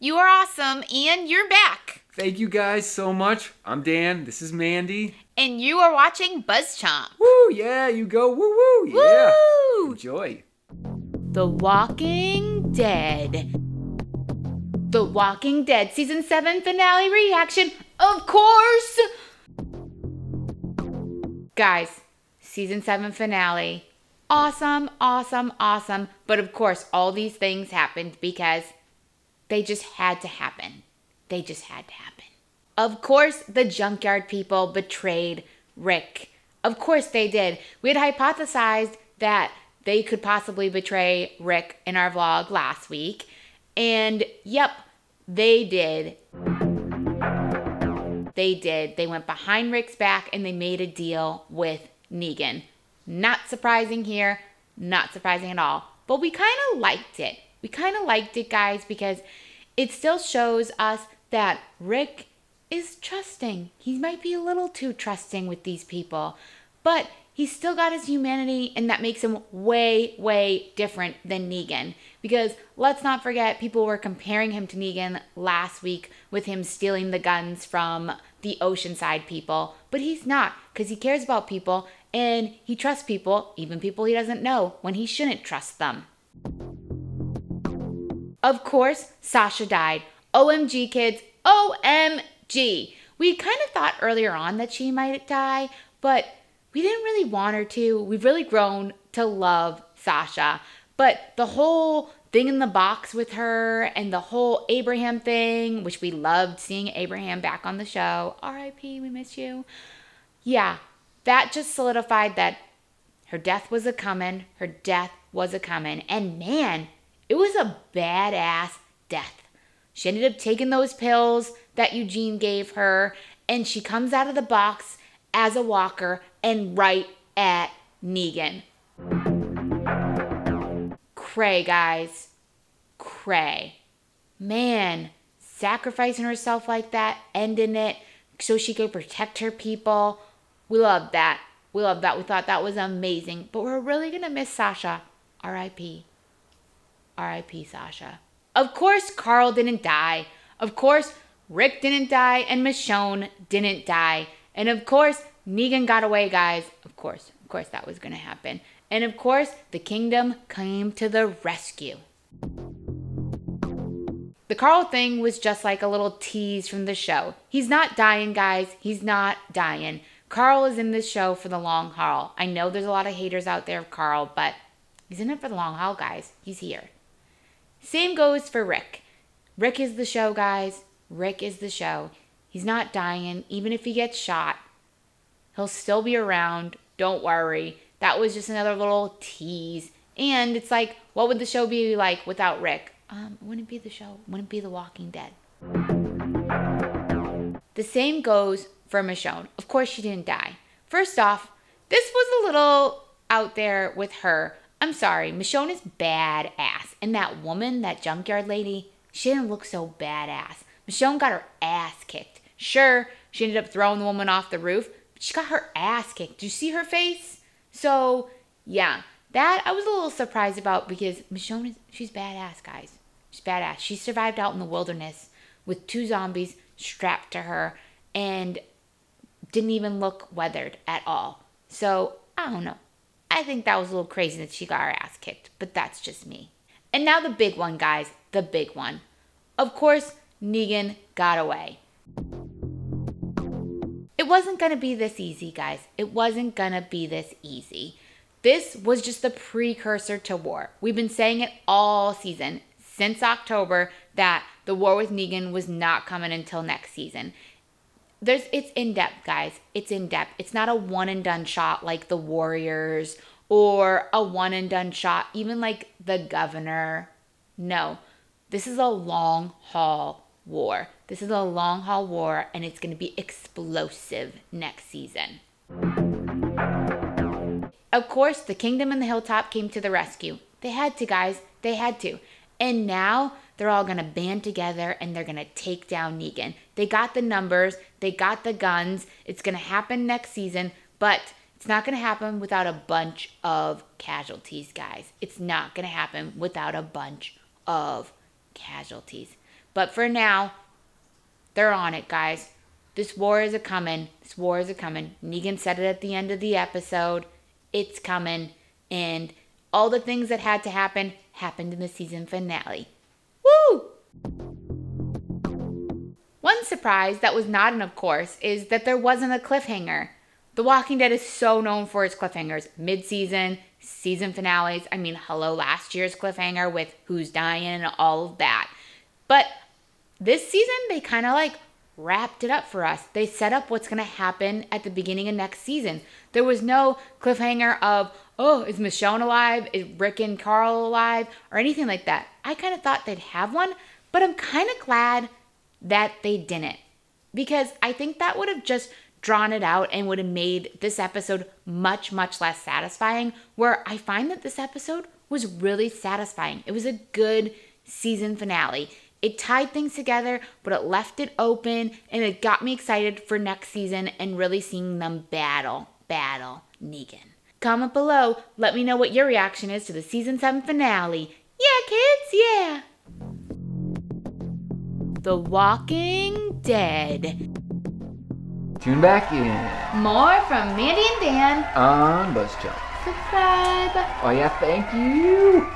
You are awesome, and you're back. Thank you guys so much. I'm Dan. This is Mandy. And you are watching BuzzChomp. Woo, yeah, you go. Woo, woo, yeah. Woo! Enjoy. The Walking Dead. The Walking Dead Season 7 finale reaction, of course! Guys, Season 7 finale. Awesome, awesome, awesome. But of course, all these things happened because they just had to happen. They just had to happen. Of course, the junkyard people betrayed Rick. Of course they did. We had hypothesized that they could possibly betray Rick in our vlog last week. And yep, they did. They did. They went behind Rick's back and they made a deal with Negan. Not surprising here. Not surprising at all. But we kind of liked it. We kind of liked it, guys, because it still shows us that Rick is trusting. He might be a little too trusting with these people, but he's still got his humanity, and that makes him way, way different than Negan. Because let's not forget, people were comparing him to Negan last week with him stealing the guns from the Oceanside people, but he's not, because he cares about people, and he trusts people, even people he doesn't know, when he shouldn't trust them. Of course, Sasha died. OMG, kids. OMG. We kind of thought earlier on that she might die, but we didn't really want her to. We've really grown to love Sasha. But the whole thing in the box with her and the whole Abraham thing, which we loved seeing Abraham back on the show. R.I.P., we miss you. Yeah, that just solidified that her death was a-coming. Her death was a-coming. And man, it was a badass death. She ended up taking those pills that Eugene gave her, and she comes out of the box as a walker and right at Negan. Cray, guys. Cray. Man, sacrificing herself like that, ending it so she could protect her people. We loved that. We loved that. We thought that was amazing. But we're really going to miss Sasha. R.I.P. R.I.P. Sasha. Of course, Carl didn't die. Of course, Rick didn't die, and Michonne didn't die. And of course, Negan got away, guys. Of course that was going to happen. And of course, the kingdom came to the rescue. The Carl thing was just like a little tease from the show. He's not dying, guys. He's not dying. Carl is in this show for the long haul. I know there's a lot of haters out there of Carl, but he's in it for the long haul, guys. He's here. Same goes for Rick. Rick is the show, guys. Rick is the show. He's not dying. Even if he gets shot, he'll still be around. Don't worry. That was just another little tease. And it's like, what would the show be like without Rick? It wouldn't be the show. It wouldn't be The Walking Dead. The same goes for Michonne. Of course, she didn't die. First off, this was a little out there with her. I'm sorry, Michonne is badass. And that woman, that junkyard lady, she didn't look so badass. Michonne got her ass kicked. Sure, she ended up throwing the woman off the roof, but she got her ass kicked. Do you see her face? So, yeah, that I was a little surprised about because Michonne, she's badass, guys. She's badass. She survived out in the wilderness with 2 zombies strapped to her and didn't even look weathered at all. So, I don't know. I think that was a little crazy that she got her ass kicked, but that's just me. And now the big one, guys, the big one. Of course, Negan got away. It wasn't going to be this easy, guys. It wasn't going to be this easy. This was just the precursor to war. We've been saying it all season, since October, that the war with Negan was not coming until next season. It's in-depth, guys. It's in-depth. It's not a one-and-done shot like the Warriors or a one-and-done shot even like the Governor. No, this is a long-haul war. This is a long-haul war, and it's going to be explosive next season. Of course, the Kingdom and the Hilltop came to the rescue. They had to, guys. They had to. And now they're all going to band together and they're going to take down Negan. They got the numbers. They got the guns. It's going to happen next season, but it's not going to happen without a bunch of casualties, guys. It's not going to happen without a bunch of casualties. But for now, they're on it, guys. This war is a-coming. This war is a-coming. Negan said it at the end of the episode. It's coming. And all the things that had to happen happened in the season finale. Woo! One surprise that was not an of course is that there wasn't a cliffhanger. The Walking Dead is so known for its cliffhangers. Mid-season, season finales. I mean, hello, last year's cliffhanger with who's dying and all of that. But this season, they kind of like wrapped it up for us. They set up what's going to happen at the beginning of next season. There was no cliffhanger of, oh, is Michonne alive? Is Rick and Carl alive? Or anything like that. I kind of thought they'd have one, but I'm kind of glad that they didn't. Because I think that would have just drawn it out and would have made this episode much, much less satisfying, where I find that this episode was really satisfying. It was a good season finale. It tied things together, but it left it open, and it got me excited for next season and really seeing them battle Negan. Comment below, let me know what your reaction is to the season 7 finale. Yeah, kids, yeah! The Walking Dead. Tune back in. More from Mandy and Dan On BuzzChomp. Subscribe. Oh yeah, thank you.